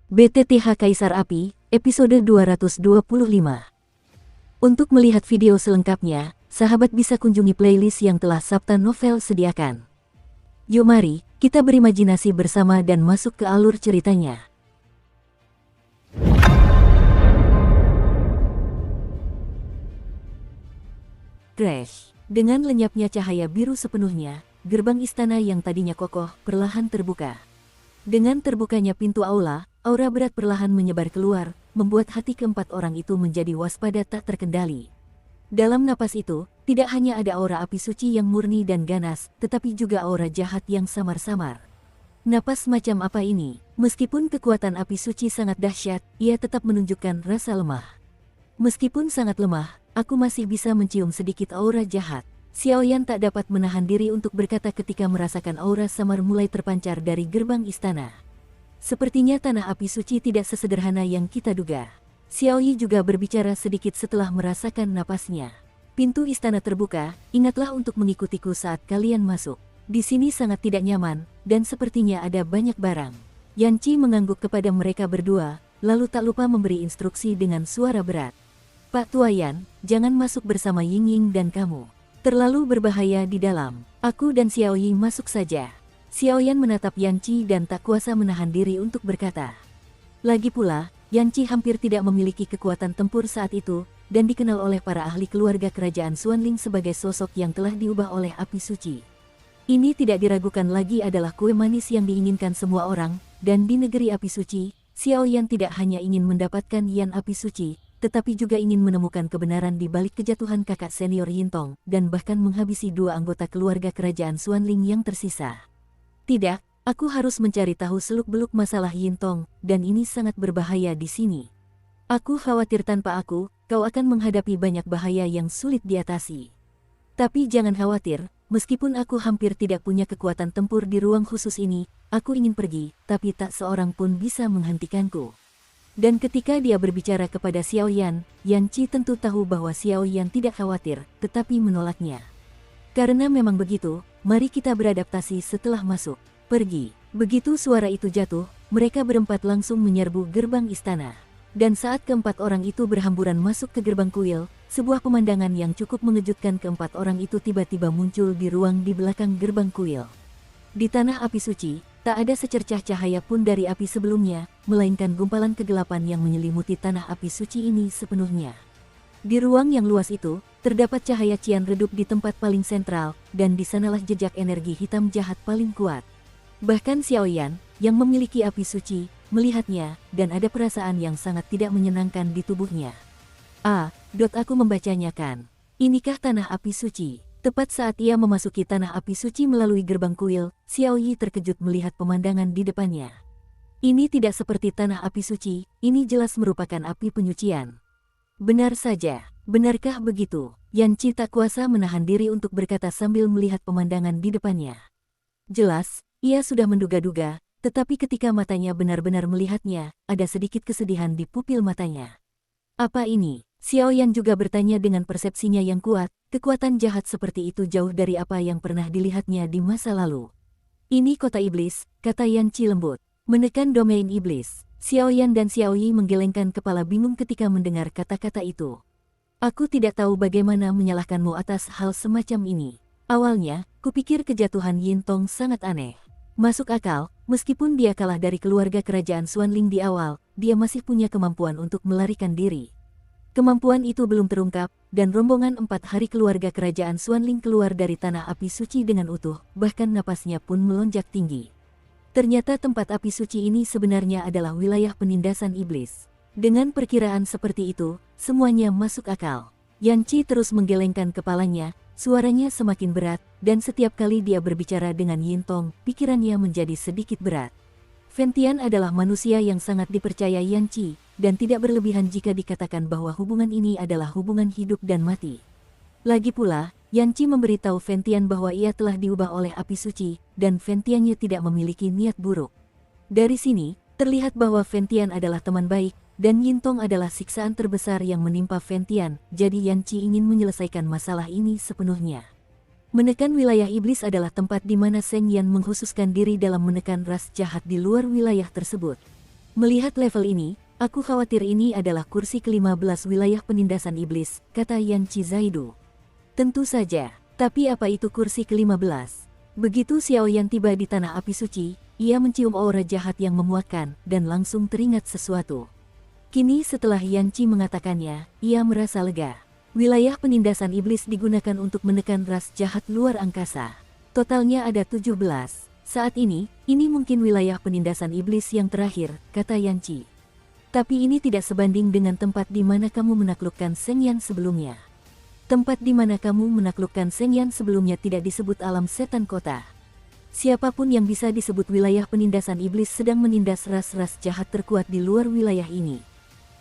BTTH Kaisar Api, episode 225. Untuk melihat video selengkapnya, sahabat bisa kunjungi playlist yang telah Sabta Novel sediakan. Yuk mari, kita berimajinasi bersama dan masuk ke alur ceritanya. Crash. Dengan lenyapnya cahaya biru sepenuhnya, gerbang istana yang tadinya kokoh perlahan terbuka. Dengan terbukanya pintu aula, aura berat perlahan menyebar keluar, membuat hati keempat orang itu menjadi waspada tak terkendali. Dalam napas itu, tidak hanya ada aura api suci yang murni dan ganas, tetapi juga aura jahat yang samar-samar. Napas macam apa ini? Meskipun kekuatan api suci sangat dahsyat, ia tetap menunjukkan rasa lemah. Meskipun sangat lemah, aku masih bisa mencium sedikit aura jahat. Xiaoyan tak dapat menahan diri untuk berkata ketika merasakan aura samar mulai terpancar dari gerbang istana. Sepertinya tanah api suci tidak sesederhana yang kita duga. Xiaoyi juga berbicara sedikit setelah merasakan napasnya. Pintu istana terbuka, ingatlah untuk mengikutiku saat kalian masuk. Di sini sangat tidak nyaman, dan sepertinya ada banyak barang. Yan Qi mengangguk kepada mereka berdua, lalu tak lupa memberi instruksi dengan suara berat. Pak Tuayan, jangan masuk bersama Ying Ying dan kamu. Terlalu berbahaya di dalam. Aku dan Xiaoyi masuk saja. Xiaoyan menatap Yan Qi dan tak kuasa menahan diri untuk berkata. Lagi pula, Yan Qi hampir tidak memiliki kekuatan tempur saat itu, dan dikenal oleh para ahli keluarga kerajaan Xuanling sebagai sosok yang telah diubah oleh api suci. Ini tidak diragukan lagi adalah kue manis yang diinginkan semua orang, dan di negeri api suci, Xiaoyan tidak hanya ingin mendapatkan Yan api suci, tetapi juga ingin menemukan kebenaran di balik kejatuhan kakak senior Yintong, dan bahkan menghabisi dua anggota keluarga kerajaan Xuanling yang tersisa. Tidak, aku harus mencari tahu seluk-beluk masalah Yintong, dan ini sangat berbahaya di sini. Aku khawatir tanpa aku, kau akan menghadapi banyak bahaya yang sulit diatasi. Tapi jangan khawatir, meskipun aku hampir tidak punya kekuatan tempur di ruang khusus ini, aku ingin pergi, tapi tak seorang pun bisa menghentikanku. Dan ketika dia berbicara kepada Xiaoyan, Yan Qi tentu tahu bahwa Xiaoyan tidak khawatir, tetapi menolaknya. Karena memang begitu, mari kita beradaptasi setelah masuk. Pergi. Begitu suara itu jatuh, mereka berempat langsung menyerbu gerbang istana. Dan saat keempat orang itu berhamburan masuk ke gerbang kuil, sebuah pemandangan yang cukup mengejutkan keempat orang itu tiba-tiba muncul di ruang di belakang gerbang kuil. Di tanah api suci, tak ada secercah cahaya pun dari api sebelumnya, melainkan gumpalan kegelapan yang menyelimuti tanah api suci ini sepenuhnya. Di ruang yang luas itu, terdapat cahaya cian redup di tempat paling sentral, dan di sanalah jejak energi hitam jahat paling kuat. Bahkan Xiaoyan, yang memiliki api suci, melihatnya, dan ada perasaan yang sangat tidak menyenangkan di tubuhnya. Aku membacanya kan. Inikah tanah api suci? Tepat saat ia memasuki tanah api suci melalui gerbang kuil, Xiaoyi terkejut melihat pemandangan di depannya. Ini tidak seperti tanah api suci, ini jelas merupakan api penyucian. Benar saja, benarkah begitu? Yan Qi tak kuasa menahan diri untuk berkata sambil melihat pemandangan di depannya. Jelas, ia sudah menduga-duga, tetapi ketika matanya benar-benar melihatnya, ada sedikit kesedihan di pupil matanya. Apa ini? Xiaoyan juga bertanya dengan persepsinya yang kuat, kekuatan jahat seperti itu jauh dari apa yang pernah dilihatnya di masa lalu. Ini kota iblis, kata Yan Qi lembut. Menekan domain iblis. Xiaoyan dan Xiaoyi menggelengkan kepala bingung ketika mendengar kata-kata itu. Aku tidak tahu bagaimana menyalahkanmu atas hal semacam ini. Awalnya, kupikir kejatuhan Yintong sangat aneh. Masuk akal, meskipun dia kalah dari keluarga kerajaan Xuanling di awal, dia masih punya kemampuan untuk melarikan diri. Kemampuan itu belum terungkap, dan rombongan 4 hari keluarga kerajaan Xuanling keluar dari tanah api suci dengan utuh, bahkan napasnya pun melonjak tinggi. Ternyata tempat api suci ini sebenarnya adalah wilayah penindasan iblis. Dengan perkiraan seperti itu, semuanya masuk akal. Yan Qi terus menggelengkan kepalanya, suaranya semakin berat, dan setiap kali dia berbicara dengan Yintong, pikirannya menjadi sedikit berat. Fentian adalah manusia yang sangat dipercaya Yan Qi, dan tidak berlebihan jika dikatakan bahwa hubungan ini adalah hubungan hidup dan mati. Lagi pula, Yan Qi memberitahu Fentian bahwa ia telah diubah oleh api suci, dan Fentiannya tidak memiliki niat buruk. Dari sini, terlihat bahwa Fentian adalah teman baik, dan Yintong adalah siksaan terbesar yang menimpa Fentian, jadi Yan Qi ingin menyelesaikan masalah ini sepenuhnya. Menekan wilayah iblis adalah tempat di mana Seng Yan mengkhususkan diri dalam menekan ras jahat di luar wilayah tersebut. Melihat level ini, aku khawatir ini adalah kursi ke-15 wilayah penindasan iblis, kata Yanqi Zaidu. Tentu saja, tapi apa itu kursi ke-15? Begitu Xiao Yan tiba di tanah api suci, ia mencium aura jahat yang memuakkan, dan langsung teringat sesuatu. Kini setelah Yanqi mengatakannya, ia merasa lega. Wilayah penindasan iblis digunakan untuk menekan ras jahat luar angkasa. Totalnya ada 17. Saat ini mungkin wilayah penindasan iblis yang terakhir, kata Yanqi. Tapi ini tidak sebanding dengan tempat di mana kamu menaklukkan Sheng Yan sebelumnya. Tempat di mana kamu menaklukkan Sheng Yan sebelumnya tidak disebut alam setan kota. Siapapun yang bisa disebut wilayah penindasan iblis sedang menindas ras-ras jahat terkuat di luar wilayah ini.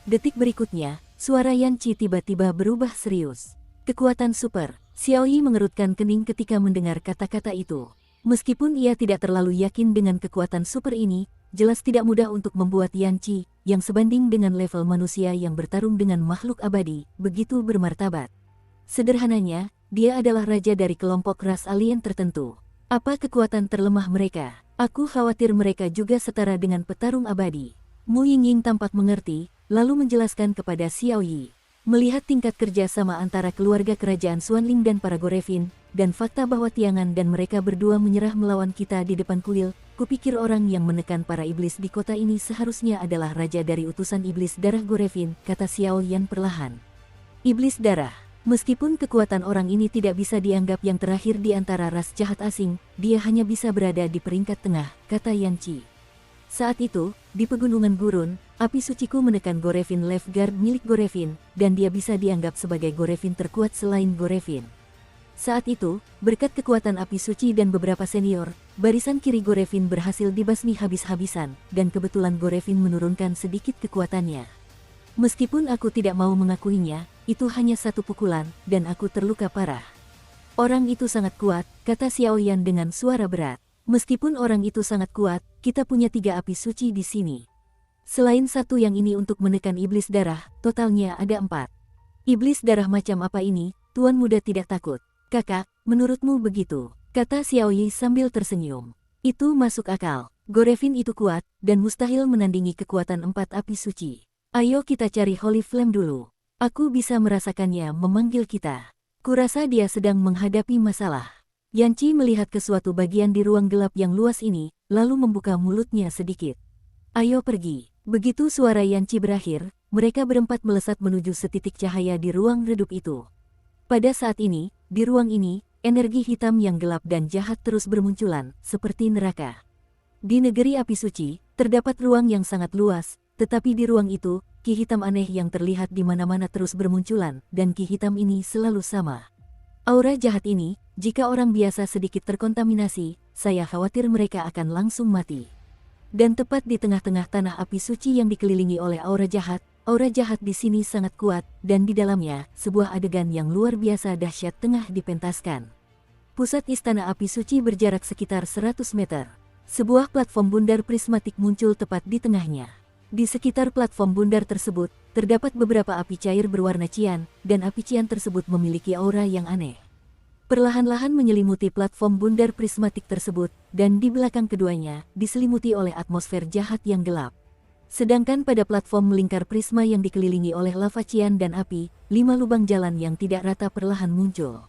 Detik berikutnya, suara Yanqi tiba-tiba berubah serius. Kekuatan super. Xiao Yi mengerutkan kening ketika mendengar kata-kata itu. Meskipun ia tidak terlalu yakin dengan kekuatan super ini, jelas tidak mudah untuk membuat Yanqi, yang sebanding dengan level manusia yang bertarung dengan makhluk abadi, begitu bermartabat. Sederhananya, dia adalah raja dari kelompok ras alien tertentu. Apa kekuatan terlemah mereka? Aku khawatir mereka juga setara dengan petarung abadi. Mu Yingying tampak mengerti, lalu menjelaskan kepada Xiao Yi. Melihat tingkat kerja sama antara keluarga kerajaan Xuanling dan para Gorevin, dan fakta bahwa Tiangan dan mereka berdua menyerah melawan kita di depan kuil, kupikir orang yang menekan para iblis di kota ini seharusnya adalah raja dari utusan iblis darah Gorevin, kata Xiao Yan perlahan. Iblis darah. Meskipun kekuatan orang ini tidak bisa dianggap yang terakhir di antara ras jahat asing, dia hanya bisa berada di peringkat tengah, kata Yanqi. Saat itu, di pegunungan gurun, api suciku menekan Gorevin Left Guard milik Gorevin, dan dia bisa dianggap sebagai Gorevin terkuat selain Gorevin. Saat itu, berkat kekuatan api suci dan beberapa senior, barisan kiri Gorevin berhasil dibasmi habis-habisan, dan kebetulan Gorevin menurunkan sedikit kekuatannya. Meskipun aku tidak mau mengakuinya, itu hanya satu pukulan, dan aku terluka parah. Orang itu sangat kuat, kata Xiao Yan dengan suara berat. Meskipun orang itu sangat kuat, kita punya 3 api suci di sini. Selain satu yang ini untuk menekan iblis darah, totalnya ada 4. Iblis darah macam apa ini? Tuan muda tidak takut. Kakak, menurutmu begitu? Kata Xiao Yi sambil tersenyum. Itu masuk akal. Gorevin itu kuat, dan mustahil menandingi kekuatan 4 api suci. Ayo kita cari Holy Flame dulu. Aku bisa merasakannya memanggil kita. Kurasa dia sedang menghadapi masalah. Yanqi melihat ke suatu bagian di ruang gelap yang luas ini, lalu membuka mulutnya sedikit. Ayo pergi. Begitu suara Yanqi berakhir, mereka berempat melesat menuju setitik cahaya di ruang redup itu. Pada saat ini, di ruang ini, energi hitam yang gelap dan jahat terus bermunculan, seperti neraka. Di negeri api suci, terdapat ruang yang sangat luas, tetapi di ruang itu, ki hitam aneh yang terlihat di mana-mana terus bermunculan, dan ki hitam ini selalu sama. Aura jahat ini, jika orang biasa sedikit terkontaminasi, saya khawatir mereka akan langsung mati. Dan tepat di tengah-tengah tanah api suci yang dikelilingi oleh aura jahat di sini sangat kuat, dan di dalamnya, sebuah adegan yang luar biasa dahsyat tengah dipentaskan. Pusat istana api suci berjarak sekitar 100 meter. Sebuah platform bundar prismatik muncul tepat di tengahnya. Di sekitar platform bundar tersebut, terdapat beberapa api cair berwarna cian, dan api cian tersebut memiliki aura yang aneh. Perlahan-lahan menyelimuti platform bundar prismatik tersebut, dan di belakang keduanya, diselimuti oleh atmosfer jahat yang gelap. Sedangkan pada platform melingkar prisma yang dikelilingi oleh lava cian dan api, 5 lubang jalan yang tidak rata perlahan muncul.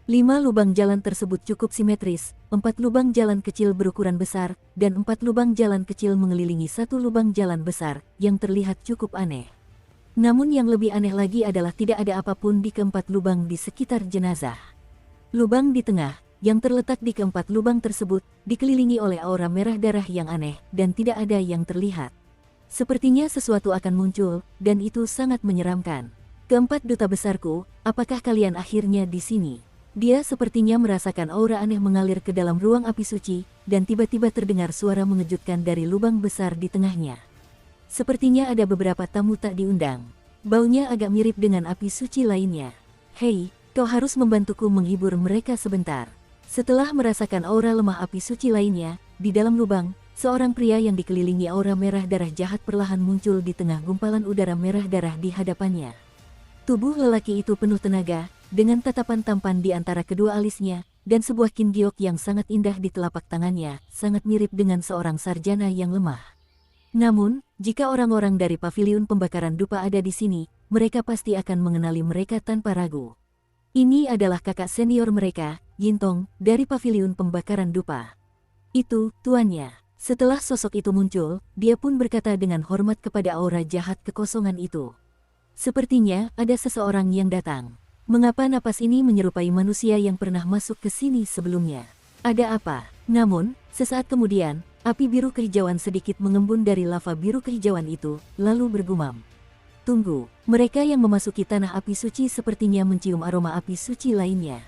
5 lubang jalan tersebut cukup simetris, 4 lubang jalan kecil berukuran besar, dan 4 lubang jalan kecil mengelilingi 1 lubang jalan besar, yang terlihat cukup aneh. Namun yang lebih aneh lagi adalah tidak ada apapun di keempat lubang di sekitar jenazah. Lubang di tengah, yang terletak di keempat lubang tersebut, dikelilingi oleh aura merah darah yang aneh, dan tidak ada yang terlihat. Sepertinya sesuatu akan muncul, dan itu sangat menyeramkan. Keempat duta besarku, apakah kalian akhirnya di sini? Dia sepertinya merasakan aura aneh mengalir ke dalam ruang api suci, dan tiba-tiba terdengar suara mengejutkan dari lubang besar di tengahnya. Sepertinya ada beberapa tamu tak diundang. Baunya agak mirip dengan api suci lainnya. Hei, kau harus membantuku menghibur mereka sebentar. Setelah merasakan aura lemah api suci lainnya, di dalam lubang, seorang pria yang dikelilingi aura merah darah jahat perlahan muncul di tengah gumpalan udara merah darah di hadapannya. Tubuh lelaki itu penuh tenaga, dengan tatapan tampan di antara kedua alisnya, dan sebuah kingiok yang sangat indah di telapak tangannya, sangat mirip dengan seorang sarjana yang lemah. Namun, jika orang-orang dari paviliun pembakaran dupa ada di sini, mereka pasti akan mengenali mereka tanpa ragu. Ini adalah kakak senior mereka, Yintong, dari paviliun pembakaran dupa. Itu, tuannya. Setelah sosok itu muncul, dia pun berkata dengan hormat kepada aura jahat kekosongan itu. Sepertinya ada seseorang yang datang. Mengapa napas ini menyerupai manusia yang pernah masuk ke sini sebelumnya? Ada apa? Namun, sesaat kemudian, api biru kehijauan sedikit mengembun dari lava biru kehijauan itu, lalu bergumam. Tunggu, mereka yang memasuki tanah api suci sepertinya mencium aroma api suci lainnya.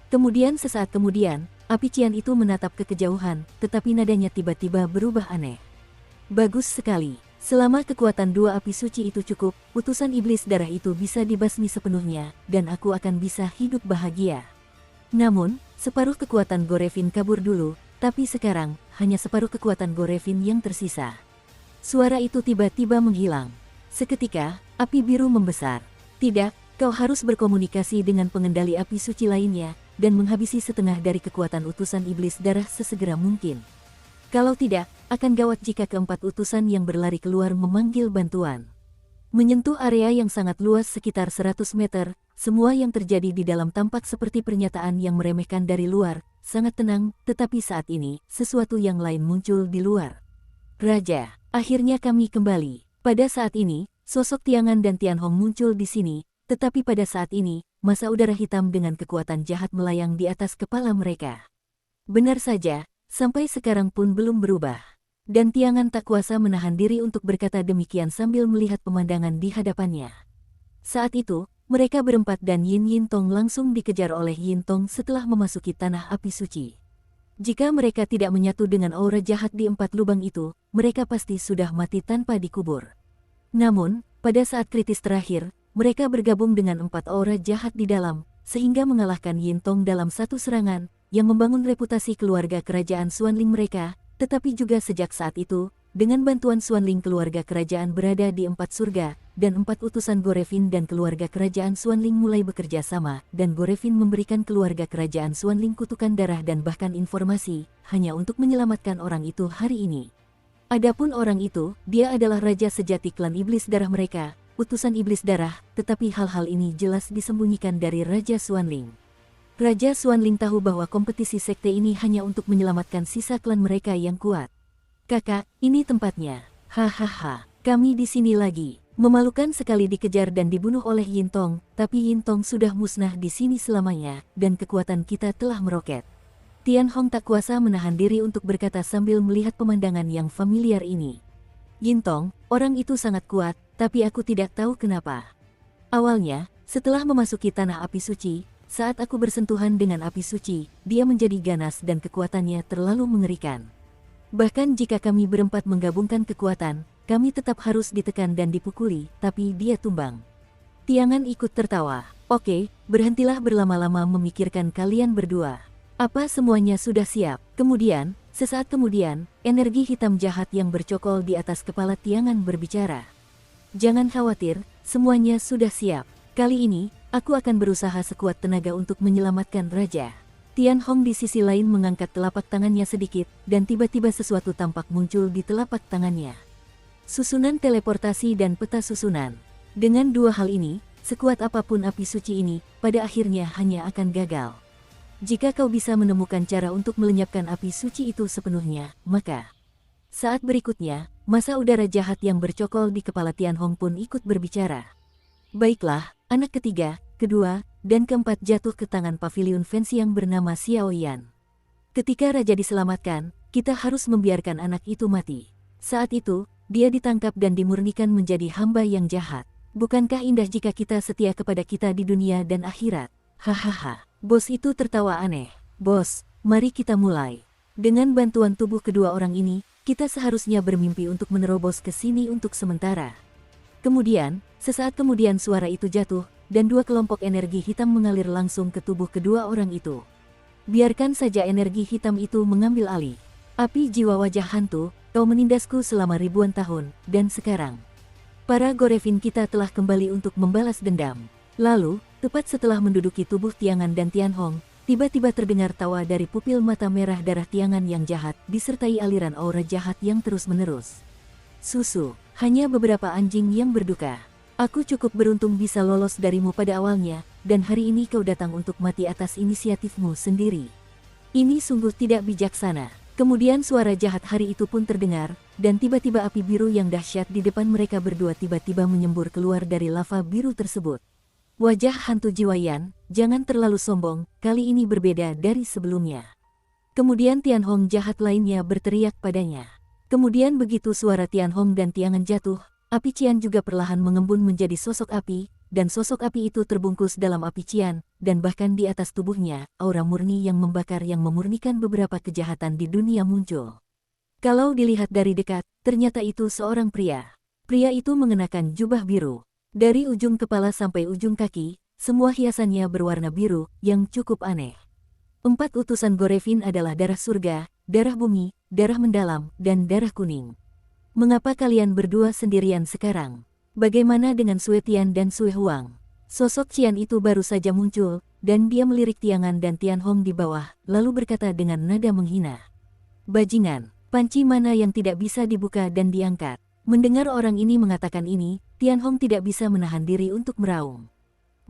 Kemudian sesaat kemudian, api cian itu menatap ke kejauhan, tetapi nadanya tiba-tiba berubah aneh. Bagus sekali. Selama kekuatan dua api suci itu cukup, utusan iblis darah itu bisa dibasmi sepenuhnya, dan aku akan bisa hidup bahagia. Namun, separuh kekuatan Gorevin kabur dulu, tapi sekarang, hanya separuh kekuatan Gorevin yang tersisa. Suara itu tiba-tiba menghilang. Seketika, api biru membesar. Tidak, kau harus berkomunikasi dengan pengendali api suci lainnya, dan menghabisi setengah dari kekuatan utusan iblis darah sesegera mungkin. Kalau tidak, akan gawat jika keempat utusan yang berlari keluar memanggil bantuan. Menyentuh area yang sangat luas sekitar 100 meter, semua yang terjadi di dalam tampak seperti pernyataan yang meremehkan dari luar, sangat tenang, tetapi saat ini, sesuatu yang lain muncul di luar. Raja, akhirnya kami kembali. Pada saat ini, sosok Tiangan dan Tianhong muncul di sini, tetapi pada saat ini, massa udara hitam dengan kekuatan jahat melayang di atas kepala mereka. Benar saja, sampai sekarang pun belum berubah. Dan Tiangan tak kuasa menahan diri untuk berkata demikian sambil melihat pemandangan di hadapannya. Saat itu, mereka berempat dan Yintong langsung dikejar oleh Yintong setelah memasuki tanah api suci. Jika mereka tidak menyatu dengan aura jahat di 4 lubang itu, mereka pasti sudah mati tanpa dikubur. Namun, pada saat kritis terakhir, mereka bergabung dengan 4 aura jahat di dalam, sehingga mengalahkan Yintong dalam satu serangan, yang membangun reputasi keluarga kerajaan Xuanling mereka, tetapi juga sejak saat itu, dengan bantuan Xuanling keluarga kerajaan berada di 4 surga, dan 4 utusan Gorevin dan keluarga kerajaan Xuanling mulai bekerja sama, dan Gorevin memberikan keluarga kerajaan Xuanling kutukan darah dan bahkan informasi, hanya untuk menyelamatkan orang itu hari ini. Adapun orang itu, dia adalah raja sejati klan iblis darah mereka, utusan iblis darah, tetapi hal-hal ini jelas disembunyikan dari Raja Xuanling. Raja Xuanling tahu bahwa kompetisi sekte ini hanya untuk menyelamatkan sisa klan mereka yang kuat. Kakak, ini tempatnya. Hahaha, kami di sini lagi. Memalukan sekali dikejar dan dibunuh oleh Yintong, tapi Yintong sudah musnah di sini selamanya, dan kekuatan kita telah meroket. Tianhong tak kuasa menahan diri untuk berkata sambil melihat pemandangan yang familiar ini. Yintong, orang itu sangat kuat, tapi aku tidak tahu kenapa. Awalnya, setelah memasuki tanah api suci, saat aku bersentuhan dengan api suci, dia menjadi ganas dan kekuatannya terlalu mengerikan. Bahkan jika kami berempat menggabungkan kekuatan, kami tetap harus ditekan dan dipukuli, tapi dia tumbang. Tiangan ikut tertawa. Oke, berhentilah berlama-lama memikirkan kalian berdua. Apa semuanya sudah siap? Kemudian, sesaat kemudian, energi hitam jahat yang bercokol di atas kepala Tiangan berbicara. Jangan khawatir, semuanya sudah siap. Kali ini, aku akan berusaha sekuat tenaga untuk menyelamatkan Raja. Tianhong di sisi lain mengangkat telapak tangannya sedikit, dan tiba-tiba sesuatu tampak muncul di telapak tangannya. Susunan teleportasi dan peta susunan. Dengan dua hal ini, sekuat apapun api suci ini, pada akhirnya hanya akan gagal. Jika kau bisa menemukan cara untuk melenyapkan api suci itu sepenuhnya, maka... Saat berikutnya, massa udara jahat yang bercokol di kepala Tianhong pun ikut berbicara. Baiklah, anak ketiga, kedua, dan keempat jatuh ke tangan paviliun fans yang bernama Xiao Yan. Ketika raja diselamatkan, kita harus membiarkan anak itu mati. Saat itu, dia ditangkap dan dimurnikan menjadi hamba yang jahat. Bukankah indah jika kita setia kepada kita di dunia dan akhirat? Hahaha, bos itu tertawa aneh. Bos, mari kita mulai. Dengan bantuan tubuh kedua orang ini, kita seharusnya bermimpi untuk menerobos ke sini untuk sementara. Kemudian, sesaat kemudian suara itu jatuh, dan dua kelompok energi hitam mengalir langsung ke tubuh kedua orang itu. Biarkan saja energi hitam itu mengambil alih. Api jiwa wajah hantu, kau menindasku selama ribuan tahun, dan sekarang para Gorevin kita telah kembali untuk membalas dendam. Lalu, tepat setelah menduduki tubuh Tiangan dan Tianhong, tiba-tiba terdengar tawa dari pupil mata merah darah Tiangan yang jahat, disertai aliran aura jahat yang terus-menerus. Susu, hanya beberapa anjing yang berduka. Aku cukup beruntung bisa lolos darimu pada awalnya, dan hari ini kau datang untuk mati atas inisiatifmu sendiri. Ini sungguh tidak bijaksana. Kemudian suara jahat hari itu pun terdengar, dan tiba-tiba api biru yang dahsyat di depan mereka berdua tiba-tiba menyembur keluar dari lava biru tersebut. Wajah hantu Jiwayan, jangan terlalu sombong, kali ini berbeda dari sebelumnya. Kemudian Tianhong jahat lainnya berteriak padanya. Kemudian begitu suara Tianhong dan Tiangan jatuh, api Cian juga perlahan mengembun menjadi sosok api, dan sosok api itu terbungkus dalam api Cian, dan bahkan di atas tubuhnya, aura murni yang membakar yang memurnikan beberapa kejahatan di dunia muncul. Kalau dilihat dari dekat, ternyata itu seorang pria. Pria itu mengenakan jubah biru. Dari ujung kepala sampai ujung kaki, semua hiasannya berwarna biru, yang cukup aneh. 4 utusan Gorevin adalah darah surga, darah bumi, darah mendalam, dan darah kuning. Mengapa kalian berdua sendirian sekarang? Bagaimana dengan Sue Tian dan Sue Huang? Sosok Cian itu baru saja muncul, dan dia melirik Tiangan dan Tianhong di bawah, lalu berkata dengan nada menghina. Bajingan, panci mana yang tidak bisa dibuka dan diangkat? Mendengar orang ini mengatakan ini, Tianhong tidak bisa menahan diri untuk meraung.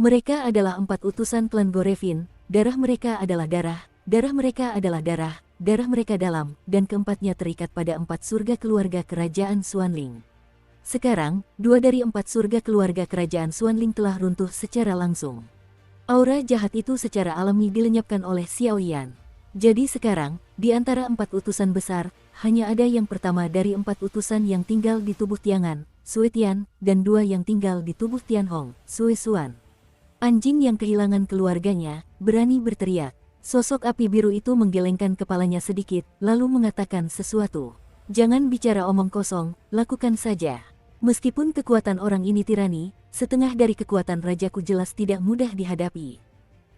Mereka adalah 4 utusan klan Gorevin, darah mereka adalah darah, darah mereka adalah darah, darah mereka dalam, dan keempatnya terikat pada 4 surga keluarga kerajaan Xuanling. Sekarang, 2 dari 4 surga keluarga kerajaan Xuanling telah runtuh secara langsung. Aura jahat itu secara alami dilenyapkan oleh Xiao Yan. Jadi sekarang, di antara 4 utusan besar, hanya ada yang pertama dari 4 utusan yang tinggal di tubuh Tiangan, Sue Tian, dan 2 yang tinggal di tubuh Tianhong, Sue Xuan. Anjing yang kehilangan keluarganya, berani berteriak. Sosok api biru itu menggelengkan kepalanya sedikit, lalu mengatakan sesuatu. Jangan bicara omong kosong, lakukan saja. Meskipun kekuatan orang ini tirani, setengah dari kekuatan rajaku jelas tidak mudah dihadapi.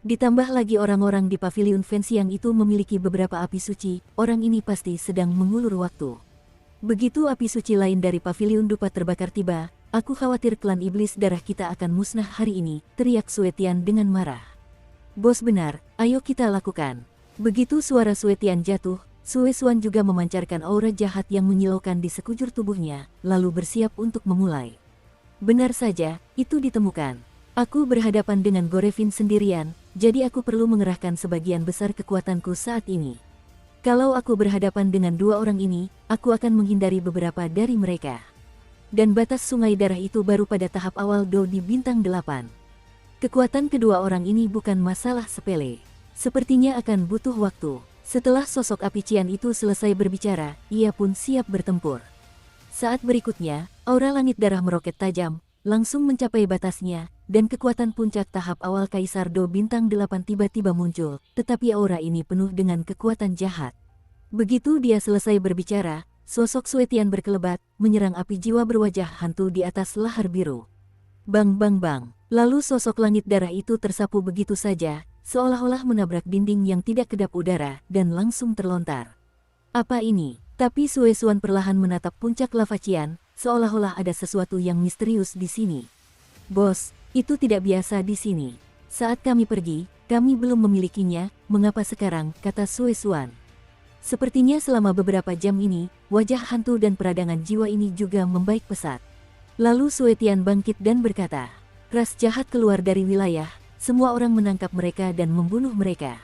Ditambah lagi orang-orang di paviliun Fenxiang itu memiliki beberapa api suci, orang ini pasti sedang mengulur waktu. Begitu api suci lain dari paviliun dupa terbakar tiba, aku khawatir klan iblis darah kita akan musnah hari ini, teriak Sue Tian dengan marah. Bos benar, ayo kita lakukan. Begitu suara Sue Tian jatuh, Sue Xuan juga memancarkan aura jahat yang menyilaukan di sekujur tubuhnya, lalu bersiap untuk memulai. Benar saja, itu ditemukan. Aku berhadapan dengan Gorevin sendirian, jadi aku perlu mengerahkan sebagian besar kekuatanku saat ini. Kalau aku berhadapan dengan 2 orang ini, aku akan menghindari beberapa dari mereka. Dan batas sungai darah itu baru pada tahap awal di bintang 8. Kekuatan kedua orang ini bukan masalah sepele. Sepertinya akan butuh waktu. Setelah sosok api Cian itu selesai berbicara, ia pun siap bertempur. Saat berikutnya, aura langit darah meroket tajam, langsung mencapai batasnya, dan kekuatan puncak tahap awal Kaisar Do bintang 8 tiba-tiba muncul, tetapi aura ini penuh dengan kekuatan jahat. Begitu dia selesai berbicara, sosok Sue Tian berkelebat, menyerang api jiwa berwajah hantu di atas lahar biru. Bang bang bang, lalu sosok langit darah itu tersapu begitu saja, seolah-olah menabrak dinding yang tidak kedap udara, dan langsung terlontar. Apa ini? Tapi Sue Xuan perlahan menatap puncak lava Cian, seolah-olah ada sesuatu yang misterius di sini. Bos, itu tidak biasa di sini. Saat kami pergi, kami belum memilikinya, mengapa sekarang, kata Sue Xuan. Sepertinya selama beberapa jam ini, wajah hantu dan peradangan jiwa ini juga membaik pesat. Lalu Sue Tian bangkit dan berkata, ras jahat keluar dari wilayah, semua orang menangkap mereka dan membunuh mereka.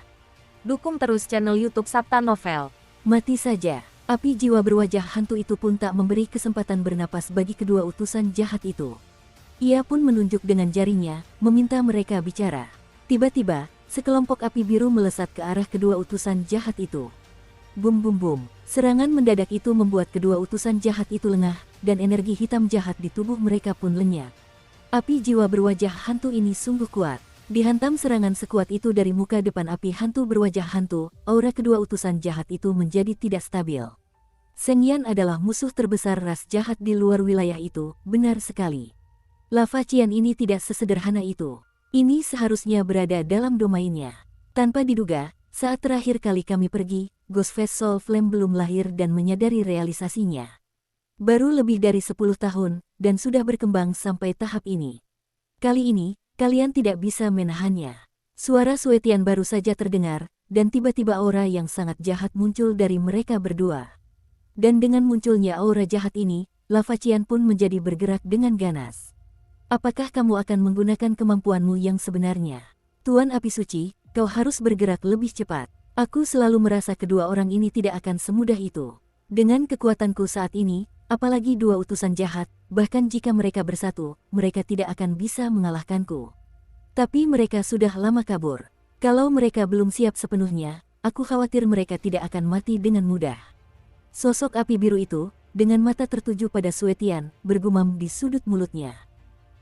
Dukung terus channel YouTube Sabta Novel. Mati saja. Api jiwa berwajah hantu itu pun tak memberi kesempatan bernapas bagi kedua utusan jahat itu. Ia pun menunjuk dengan jarinya, meminta mereka bicara. Tiba-tiba, sekelompok api biru melesat ke arah kedua utusan jahat itu. Bum bum bum, serangan mendadak itu membuat kedua utusan jahat itu lengah, dan energi hitam jahat di tubuh mereka pun lenyap. Api jiwa berwajah hantu ini sungguh kuat. Dihantam serangan sekuat itu dari muka depan api hantu berwajah hantu, aura kedua utusan jahat itu menjadi tidak stabil. Seng Yan adalah musuh terbesar ras jahat di luar wilayah itu, benar sekali. Lava Cian ini tidak sesederhana itu. Ini seharusnya berada dalam domainnya. Tanpa diduga, saat terakhir kali kami pergi, Ghostface Soul Flame belum lahir dan menyadari realisasinya. Baru lebih dari 10 tahun, dan sudah berkembang sampai tahap ini. Kali ini, kalian tidak bisa menahannya. Suara Sue Tian baru saja terdengar, dan tiba-tiba aura yang sangat jahat muncul dari mereka berdua. Dan dengan munculnya aura jahat ini, Lava Cian pun menjadi bergerak dengan ganas. Apakah kamu akan menggunakan kemampuanmu yang sebenarnya? Tuan Api Suci, kau harus bergerak lebih cepat. Aku selalu merasa kedua orang ini tidak akan semudah itu. Dengan kekuatanku saat ini, apalagi dua utusan jahat, bahkan jika mereka bersatu, mereka tidak akan bisa mengalahkanku. Tapi mereka sudah lama kabur. Kalau mereka belum siap sepenuhnya, aku khawatir mereka tidak akan mati dengan mudah. Sosok api biru itu, dengan mata tertuju pada Suetian, bergumam di sudut mulutnya.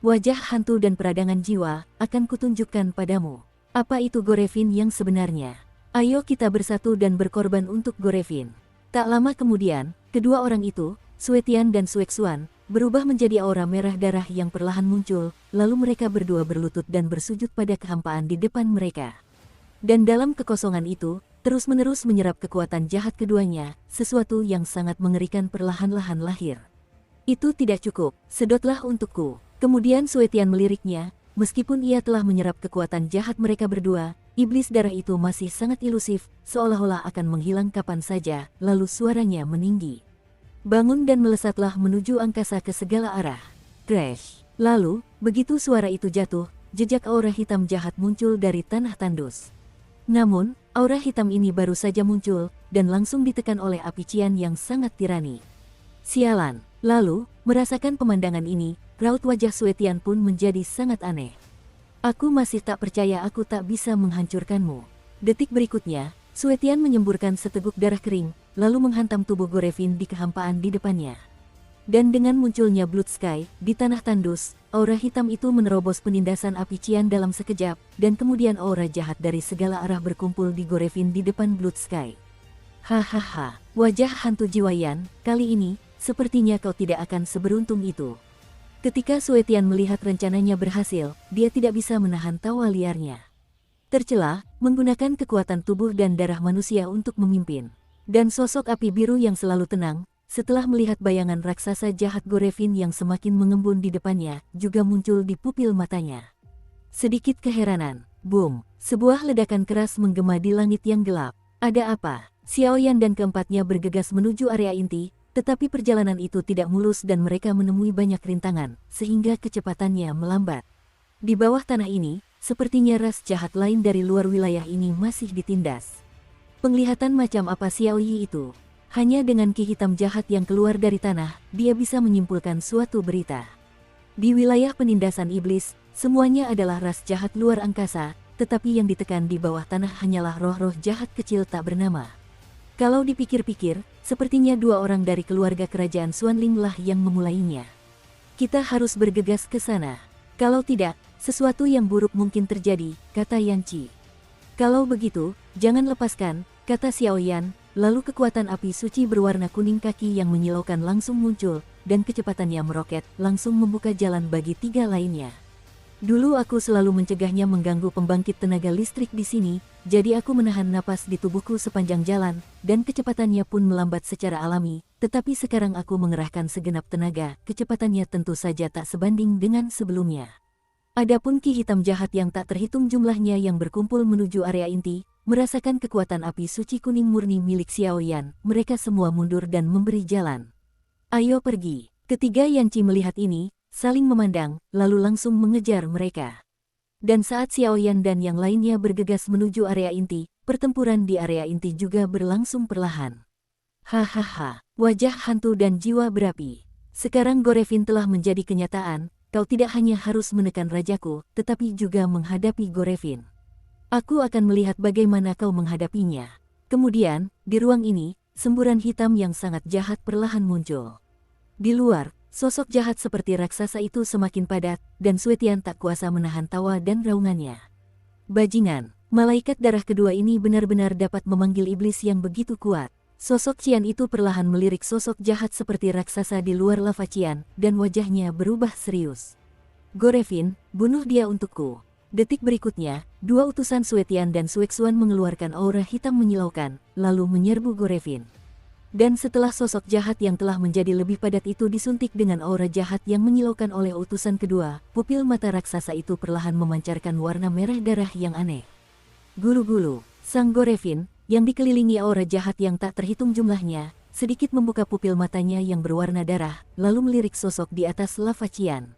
Wajah hantu dan peradangan jiwa, akan kutunjukkan padamu. Apa itu Gorevin yang sebenarnya? Ayo kita bersatu dan berkorban untuk Gorevin. Tak lama kemudian, kedua orang itu, Suetian dan Suexuan, berubah menjadi aura merah darah yang perlahan muncul, lalu mereka berdua berlutut dan bersujud pada kehampaan di depan mereka. Dan dalam kekosongan itu, terus-menerus menyerap kekuatan jahat keduanya, sesuatu yang sangat mengerikan perlahan-lahan lahir. Itu tidak cukup, sedotlah untukku. Kemudian Suetian meliriknya, meskipun ia telah menyerap kekuatan jahat mereka berdua, iblis darah itu masih sangat ilusif, seolah-olah akan menghilang kapan saja, lalu suaranya meninggi. Bangun dan melesatlah menuju angkasa ke segala arah. Crash. Lalu, begitu suara itu jatuh, jejak aura hitam jahat muncul dari tanah tandus. Namun, aura hitam ini baru saja muncul, dan langsung ditekan oleh api Cian yang sangat tirani. Sialan. Lalu, merasakan pemandangan ini, raut wajah Suetian pun menjadi sangat aneh. Aku masih tak percaya aku tak bisa menghancurkanmu. Detik berikutnya, Suetian menyemburkan seteguk darah kering, lalu menghantam tubuh Gorevin di kehampaan di depannya. Dan dengan munculnya Blood Sky, di tanah tandus, aura hitam itu menerobos penindasan api Cian dalam sekejap, dan kemudian aura jahat dari segala arah berkumpul di Gorevin di depan Blood Sky. Hahaha, wajah hantu Jiwayan, kali ini, sepertinya kau tidak akan seberuntung itu. Ketika Suetian melihat rencananya berhasil, dia tidak bisa menahan tawa liarnya. Tercela, menggunakan kekuatan tubuh dan darah manusia untuk memimpin. Dan sosok api biru yang selalu tenang, setelah melihat bayangan raksasa jahat Gorevin yang semakin mengembun di depannya, juga muncul di pupil matanya. Sedikit keheranan, boom, sebuah ledakan keras menggema di langit yang gelap. Ada apa? Xiaoyan dan keempatnya bergegas menuju area inti, tetapi perjalanan itu tidak mulus dan mereka menemui banyak rintangan, sehingga kecepatannya melambat. Di bawah tanah ini, sepertinya ras jahat lain dari luar wilayah ini masih ditindas. Penglihatan macam apa Xiaoyi itu? Hanya dengan ki hitam jahat yang keluar dari tanah, dia bisa menyimpulkan suatu berita. Di wilayah penindasan iblis, semuanya adalah ras jahat luar angkasa, tetapi yang ditekan di bawah tanah hanyalah roh-roh jahat kecil tak bernama. Kalau dipikir-pikir, sepertinya dua orang dari keluarga kerajaan Xuanling lah yang memulainya. Kita harus bergegas ke sana. Kalau tidak, sesuatu yang buruk mungkin terjadi, kata Yanqi. Kalau begitu, jangan lepaskan, kata Xiaoyan, lalu kekuatan api suci berwarna kuning kaki yang menyilaukan langsung muncul, dan kecepatannya meroket, langsung membuka jalan bagi tiga lainnya. Dulu aku selalu mencegahnya mengganggu pembangkit tenaga listrik di sini, jadi aku menahan napas di tubuhku sepanjang jalan, dan kecepatannya pun melambat secara alami, tetapi sekarang aku mengerahkan segenap tenaga, kecepatannya tentu saja tak sebanding dengan sebelumnya. Adapun ki hitam jahat yang tak terhitung jumlahnya yang berkumpul menuju area inti, merasakan kekuatan api suci kuning murni milik Xiaoyan, mereka semua mundur dan memberi jalan. Ayo pergi. Ketiga Yanqi melihat ini, saling memandang, lalu langsung mengejar mereka. Dan saat Xiaoyan dan yang lainnya bergegas menuju area inti, pertempuran di area inti juga berlangsung perlahan. Hahaha, wajah hantu dan jiwa berapi. Sekarang Gorevin telah menjadi kenyataan, kau tidak hanya harus menekan rajaku, tetapi juga menghadapi Gorevin. Aku akan melihat bagaimana kau menghadapinya. Kemudian, di ruang ini, semburan hitam yang sangat jahat perlahan muncul. Di luar, sosok jahat seperti raksasa itu semakin padat, dan Suetian tak kuasa menahan tawa dan raungannya. Bajingan, malaikat darah kedua ini benar-benar dapat memanggil iblis yang begitu kuat. Sosok Cian itu perlahan melirik sosok jahat seperti raksasa di luar lava Cian, dan wajahnya berubah serius. Gorevin, bunuh dia untukku. Detik berikutnya, dua utusan Suetian dan Suexuan mengeluarkan aura hitam menyilaukan, lalu menyerbu Gorevin. Dan setelah sosok jahat yang telah menjadi lebih padat itu disuntik dengan aura jahat yang menyilaukan oleh utusan kedua, pupil mata raksasa itu perlahan memancarkan warna merah darah yang aneh. Gulu-gulu, sang Gorevin, yang dikelilingi aura jahat yang tak terhitung jumlahnya, sedikit membuka pupil matanya yang berwarna darah, lalu melirik sosok di atas lava Qian.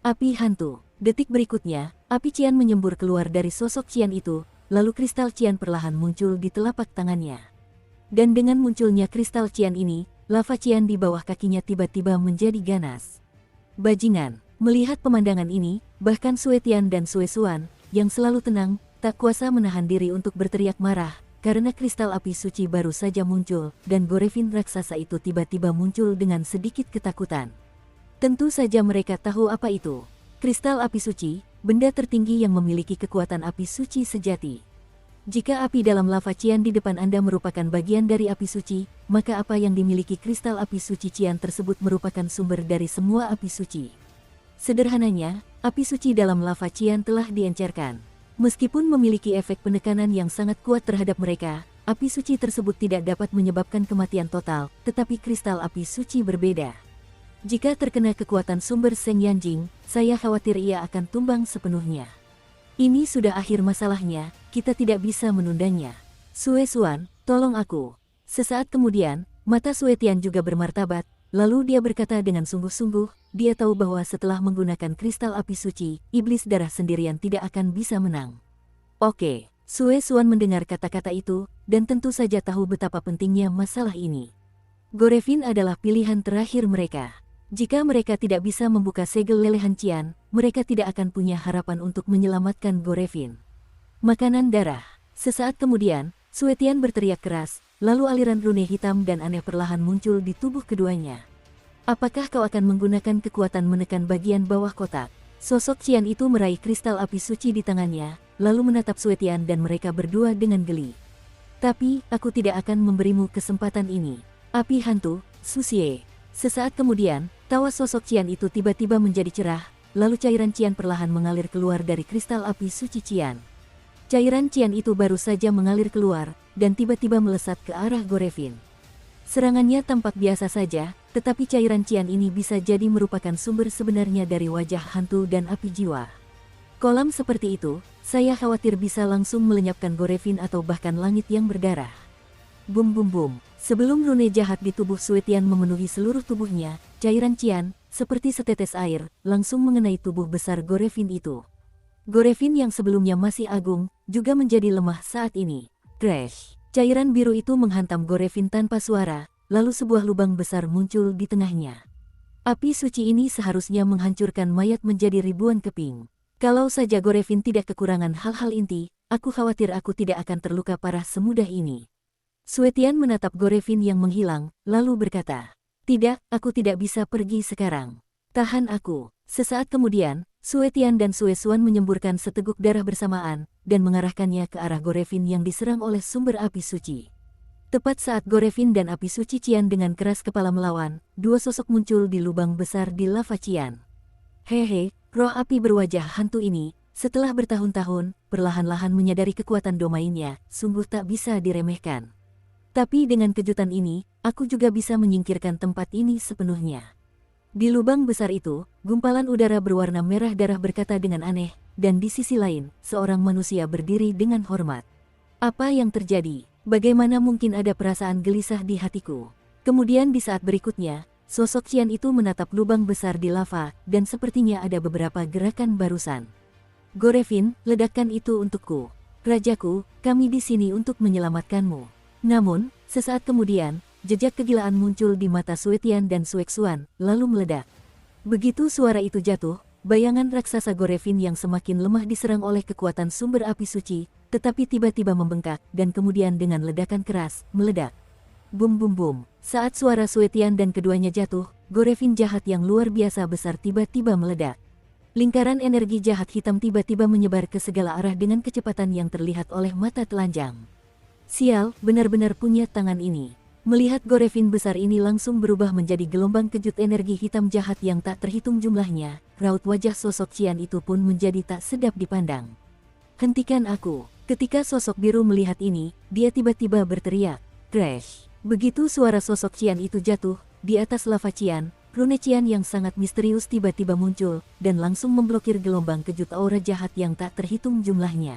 Api hantu. Detik berikutnya, api Qian menyembur keluar dari sosok Qian itu, lalu kristal Qian perlahan muncul di telapak tangannya. Dan dengan munculnya kristal Qian ini, lava Qian di bawah kakinya tiba-tiba menjadi ganas. Bajingan. Melihat pemandangan ini, bahkan Sue Tian dan Sue Suan, yang selalu tenang, tak kuasa menahan diri untuk berteriak marah, karena kristal api suci baru saja muncul, dan Gorevin raksasa itu tiba-tiba muncul dengan sedikit ketakutan. Tentu saja mereka tahu apa itu. Kristal api suci, benda tertinggi yang memiliki kekuatan api suci sejati. Jika api dalam lava Qian di depan Anda merupakan bagian dari api suci, maka apa yang dimiliki kristal api suci Qian tersebut merupakan sumber dari semua api suci. Sederhananya, api suci dalam lava Qian telah diencerkan. Meskipun memiliki efek penekanan yang sangat kuat terhadap mereka, api suci tersebut tidak dapat menyebabkan kematian total, tetapi kristal api suci berbeda. Jika terkena kekuatan sumber Seng Yanjing, saya khawatir ia akan tumbang sepenuhnya. Ini sudah akhir masalahnya, kita tidak bisa menundanya. Sue Suan, tolong aku. Sesaat kemudian, mata Sue Tian juga bermartabat, lalu dia berkata dengan sungguh-sungguh, dia tahu bahwa setelah menggunakan kristal api suci, iblis darah sendirian tidak akan bisa menang. Oke, Sue Suan mendengar kata-kata itu, dan tentu saja tahu betapa pentingnya masalah ini. Gorevin adalah pilihan terakhir mereka. Jika mereka tidak bisa membuka segel lelehan Qian, mereka tidak akan punya harapan untuk menyelamatkan Gorevin. Makanan darah. Sesaat kemudian, Sue Tian berteriak keras, lalu aliran rune hitam dan aneh perlahan muncul di tubuh keduanya. Apakah kau akan menggunakan kekuatan menekan bagian bawah kotak? Sosok Qian itu meraih kristal api suci di tangannya, lalu menatap Sue Tian dan mereka berdua dengan geli. Tapi, aku tidak akan memberimu kesempatan ini. Api hantu, Susie. Sesaat kemudian, tawa sosok Qian itu tiba-tiba menjadi cerah, lalu cairan Qian perlahan mengalir keluar dari kristal api suci Qian. Cairan Qian itu baru saja mengalir keluar, dan tiba-tiba melesat ke arah Gorevin. Serangannya tampak biasa saja, tetapi cairan Qian ini bisa jadi merupakan sumber sebenarnya dari wajah hantu dan api jiwa. Kolam seperti itu, saya khawatir bisa langsung melenyapkan Gorevin atau bahkan langit yang berdarah. Bum bum bum. Sebelum rune jahat di tubuh Sue Tian memenuhi seluruh tubuhnya, cairan Qian, seperti setetes air, langsung mengenai tubuh besar Gorevin itu. Gorevin yang sebelumnya masih agung, juga menjadi lemah saat ini. Crash! Cairan biru itu menghantam Gorevin tanpa suara, lalu sebuah lubang besar muncul di tengahnya. Api suci ini seharusnya menghancurkan mayat menjadi ribuan keping. Kalau saja Gorevin tidak kekurangan hal-hal inti, aku khawatir aku tidak akan terluka parah semudah ini. Sue Tian menatap Gorevin yang menghilang, lalu berkata, "Tidak, aku tidak bisa pergi sekarang. Tahan aku." Sesaat kemudian, Sue Tian dan Sue Suan menyemburkan seteguk darah bersamaan, dan mengarahkannya ke arah Gorevin yang diserang oleh sumber api suci. Tepat saat Gorevin dan api suci Qian dengan keras kepala melawan, dua sosok muncul di lubang besar di lava Qian. Hehe, roh api berwajah hantu ini, setelah bertahun-tahun, perlahan-lahan menyadari kekuatan domainnya, sungguh tak bisa diremehkan. Tapi dengan kejutan ini, aku juga bisa menyingkirkan tempat ini sepenuhnya. Di lubang besar itu, gumpalan udara berwarna merah darah berkata dengan aneh, dan di sisi lain, seorang manusia berdiri dengan hormat. Apa yang terjadi? Bagaimana mungkin ada perasaan gelisah di hatiku? Kemudian di saat berikutnya, sosok Qian itu menatap lubang besar di lava, dan sepertinya ada beberapa gerakan barusan. Gorevin, ledakan itu untukku. Rajaku, kami di sini untuk menyelamatkanmu. Namun, sesaat kemudian, jejak kegilaan muncul di mata Sue Tian dan Sue Suan, lalu meledak. Begitu suara itu jatuh, bayangan raksasa Gorevin yang semakin lemah diserang oleh kekuatan sumber api suci, tetapi tiba-tiba membengkak, dan kemudian dengan ledakan keras, meledak. Bum bum bum. Saat suara Sue Tian dan keduanya jatuh, Gorevin jahat yang luar biasa besar tiba-tiba meledak. Lingkaran energi jahat hitam tiba-tiba menyebar ke segala arah dengan kecepatan yang terlihat oleh mata telanjang. Sial, benar-benar punya tangan ini. Melihat Gorevin besar ini langsung berubah menjadi gelombang kejut energi hitam jahat yang tak terhitung jumlahnya, raut wajah sosok Qian itu pun menjadi tak sedap dipandang. Hentikan aku. Ketika sosok biru melihat ini, dia tiba-tiba berteriak, "Crash!" Begitu suara sosok Qian itu jatuh, di atas lava Qian, rune Qian yang sangat misterius tiba-tiba muncul, dan langsung memblokir gelombang kejut aura jahat yang tak terhitung jumlahnya.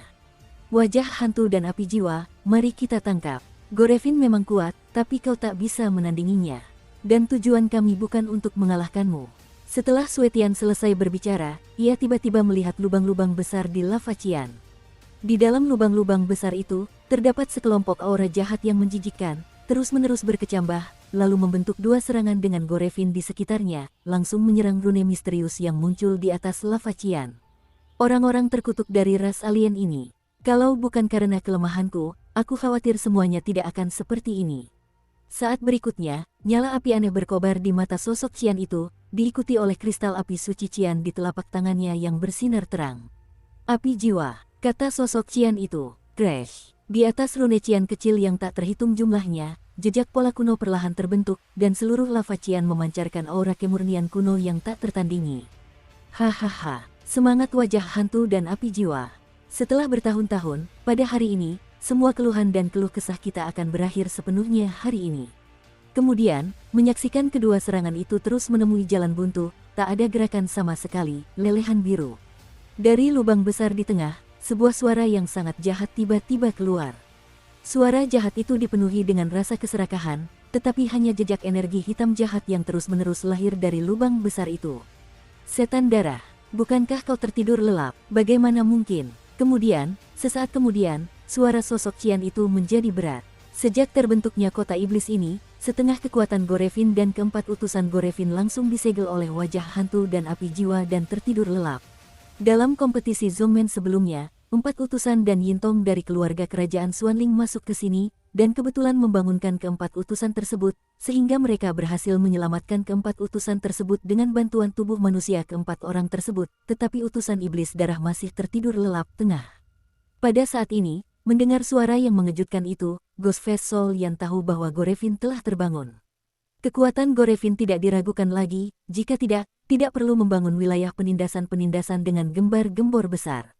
Wajah hantu dan api jiwa, mari kita tangkap. Gorevin memang kuat, tapi kau tak bisa menandinginya. Dan tujuan kami bukan untuk mengalahkanmu. Setelah Suetian selesai berbicara, ia tiba-tiba melihat lubang-lubang besar di lava Qian. Di dalam lubang-lubang besar itu, terdapat sekelompok aura jahat yang menjijikkan, terus-menerus berkecambah, lalu membentuk dua serangan dengan Gorevin di sekitarnya, langsung menyerang rune misterius yang muncul di atas lava Qian. Orang-orang terkutuk dari ras alien ini. Kalau bukan karena kelemahanku, aku khawatir semuanya tidak akan seperti ini. Saat berikutnya, nyala api aneh berkobar di mata sosok Qian itu, diikuti oleh kristal api suci Qian di telapak tangannya yang bersinar terang. Api jiwa, kata sosok Qian itu. Crash. Di atas rune Qian kecil yang tak terhitung jumlahnya, jejak pola kuno perlahan terbentuk, dan seluruh lava Qian memancarkan aura kemurnian kuno yang tak tertandingi. Hahaha, semangat wajah hantu dan api jiwa. Setelah bertahun-tahun, pada hari ini, semua keluhan dan keluh kesah kita akan berakhir sepenuhnya hari ini. Kemudian, menyaksikan kedua serangan itu terus menemui jalan buntu, tak ada gerakan sama sekali, lelehan biru. Dari lubang besar di tengah, sebuah suara yang sangat jahat tiba-tiba keluar. Suara jahat itu dipenuhi dengan rasa keserakahan, tetapi hanya jejak energi hitam jahat yang terus-menerus lahir dari lubang besar itu. Setan darah, bukankah kau tertidur lelap? Bagaimana mungkin? Kemudian, sesaat kemudian, suara sosok Qian itu menjadi berat. Sejak terbentuknya kota iblis ini, setengah kekuatan Gorevin dan keempat utusan Gorevin langsung disegel oleh wajah hantu dan api jiwa dan tertidur lelap. Dalam kompetisi Zongmen sebelumnya, 4 utusan dan Yintong dari keluarga kerajaan Xuanling masuk ke sini, dan kebetulan membangunkan keempat utusan tersebut, sehingga mereka berhasil menyelamatkan keempat utusan tersebut dengan bantuan tubuh manusia keempat orang tersebut, tetapi utusan iblis darah masih tertidur lelap tengah. Pada saat ini, mendengar suara yang mengejutkan itu, Ghostface Soul yang tahu bahwa Gorevin telah terbangun. Kekuatan Gorevin tidak diragukan lagi, jika tidak perlu membangun wilayah penindasan-penindasan dengan gembar-gembor besar.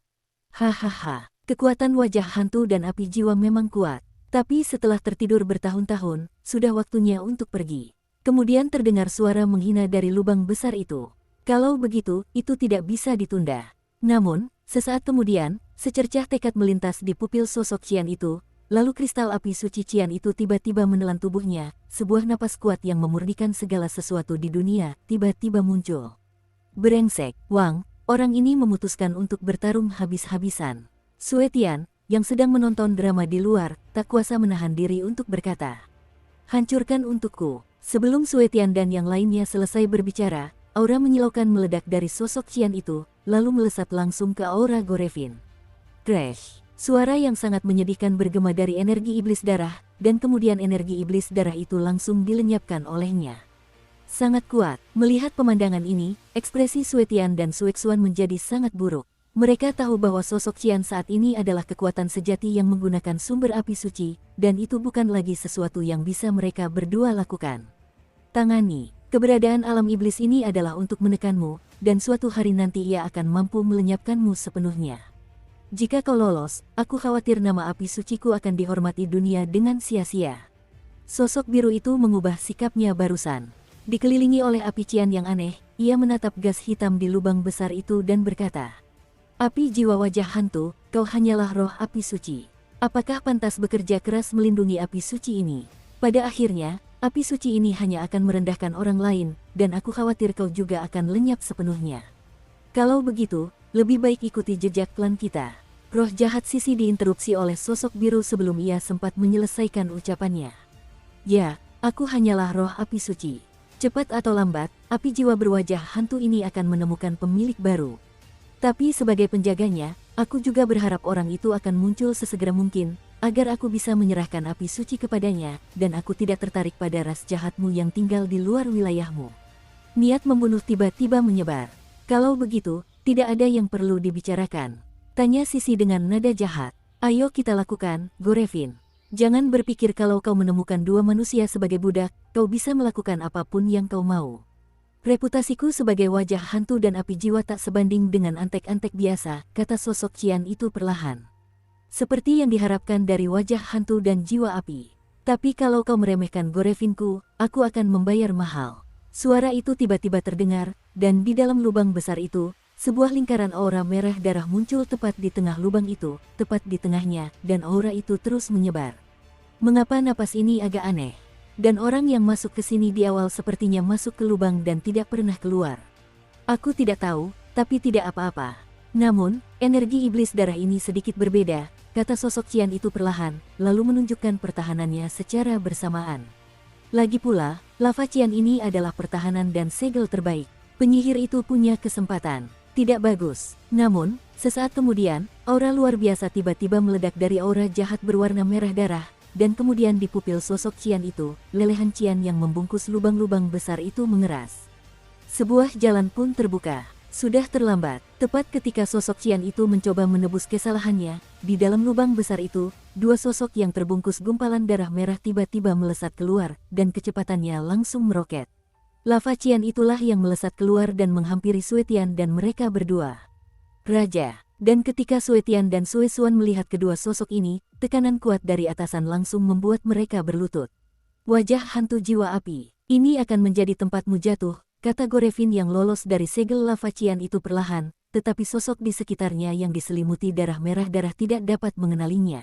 Hahaha, kekuatan wajah hantu dan api jiwa memang kuat. Tapi setelah tertidur bertahun-tahun, sudah waktunya untuk pergi. Kemudian terdengar suara menghina dari lubang besar itu. Kalau begitu, itu tidak bisa ditunda. Namun, sesaat kemudian, secercah tekad melintas di pupil sosok Qian itu, lalu kristal api suci Qian itu tiba-tiba menelan tubuhnya, sebuah napas kuat yang memurnikan segala sesuatu di dunia, tiba-tiba muncul. Brengsek, Wang, orang ini memutuskan untuk bertarung habis-habisan. Suetian, yang sedang menonton drama di luar, tak kuasa menahan diri untuk berkata, "Hancurkan untukku." Sebelum Suetian dan yang lainnya selesai berbicara, aura menyilaukan meledak dari sosok Qian itu, lalu melesat langsung ke aura Gorevin. Crash! Suara yang sangat menyedihkan bergema dari energi iblis darah, dan kemudian energi iblis darah itu langsung dilenyapkan olehnya. Sangat kuat. Melihat pemandangan ini, ekspresi Suetian dan Suexuan menjadi sangat buruk. Mereka tahu bahwa sosok Qian saat ini adalah kekuatan sejati yang menggunakan sumber api suci, dan itu bukan lagi sesuatu yang bisa mereka berdua lakukan. Tangani, keberadaan alam iblis ini adalah untuk menekanmu, dan suatu hari nanti ia akan mampu melenyapkanmu sepenuhnya. Jika kau lolos, aku khawatir nama api suciku akan dihormati dunia dengan sia-sia. Sosok biru itu mengubah sikapnya barusan. Dikelilingi oleh api Qian yang aneh, ia menatap gas hitam di lubang besar itu dan berkata, "Api jiwa wajah hantu, kau hanyalah roh api suci. Apakah pantas bekerja keras melindungi api suci ini? Pada akhirnya, api suci ini hanya akan merendahkan orang lain, dan aku khawatir kau juga akan lenyap sepenuhnya. Kalau begitu, lebih baik ikuti jejak klan kita." Roh jahat Sisi diinterupsi oleh sosok biru sebelum ia sempat menyelesaikan ucapannya. "Ya, aku hanyalah roh api suci. Cepat atau lambat, api jiwa berwajah hantu ini akan menemukan pemilik baru. Tapi sebagai penjaganya, aku juga berharap orang itu akan muncul sesegera mungkin, agar aku bisa menyerahkan api suci kepadanya, dan aku tidak tertarik pada ras jahatmu yang tinggal di luar wilayahmu." Niat membunuh tiba-tiba menyebar. "Kalau begitu, tidak ada yang perlu dibicarakan," tanya Sisi dengan nada jahat. "Ayo kita lakukan, Gorevin. Jangan berpikir kalau kau menemukan dua manusia sebagai budak, kau bisa melakukan apapun yang kau mau. Reputasiku sebagai wajah hantu dan api jiwa tak sebanding dengan antek-antek biasa," kata sosok Qian itu perlahan. "Seperti yang diharapkan dari wajah hantu dan jiwa api. Tapi kalau kau meremehkan Gorevinku, aku akan membayar mahal." Suara itu tiba-tiba terdengar, dan di dalam lubang besar itu, sebuah lingkaran aura merah darah muncul tepat di tengah lubang itu, tepat di tengahnya, dan aura itu terus menyebar. Mengapa napas ini agak aneh? Dan orang yang masuk ke sini di awal sepertinya masuk ke lubang dan tidak pernah keluar. Aku tidak tahu, tapi tidak apa-apa. Namun, energi iblis darah ini sedikit berbeda, kata sosok Qian itu perlahan, lalu menunjukkan pertahanannya secara bersamaan. Lagi pula, lava Qian ini adalah pertahanan dan segel terbaik. Penyihir itu punya kesempatan. Tidak bagus. Namun, sesaat kemudian, aura luar biasa tiba-tiba meledak dari aura jahat berwarna merah darah, dan kemudian di pupil sosok Qian itu, lelehan Qian yang membungkus lubang-lubang besar itu mengeras. Sebuah jalan pun terbuka. Sudah terlambat. Tepat ketika sosok Qian itu mencoba menebus kesalahannya, di dalam lubang besar itu, dua sosok yang terbungkus gumpalan darah merah tiba-tiba melesat keluar, dan kecepatannya langsung meroket. Lava Qian itulah yang melesat keluar dan menghampiri Sue Tian dan mereka berdua. Raja. Dan ketika Sue Tian dan Sue Suan melihat kedua sosok ini, tekanan kuat dari atasan langsung membuat mereka berlutut. Wajah hantu jiwa api. Ini akan menjadi tempatmu jatuh, kata Gorevin yang lolos dari segel lava Qian itu perlahan, tetapi sosok di sekitarnya yang diselimuti darah merah darah tidak dapat mengenalinya.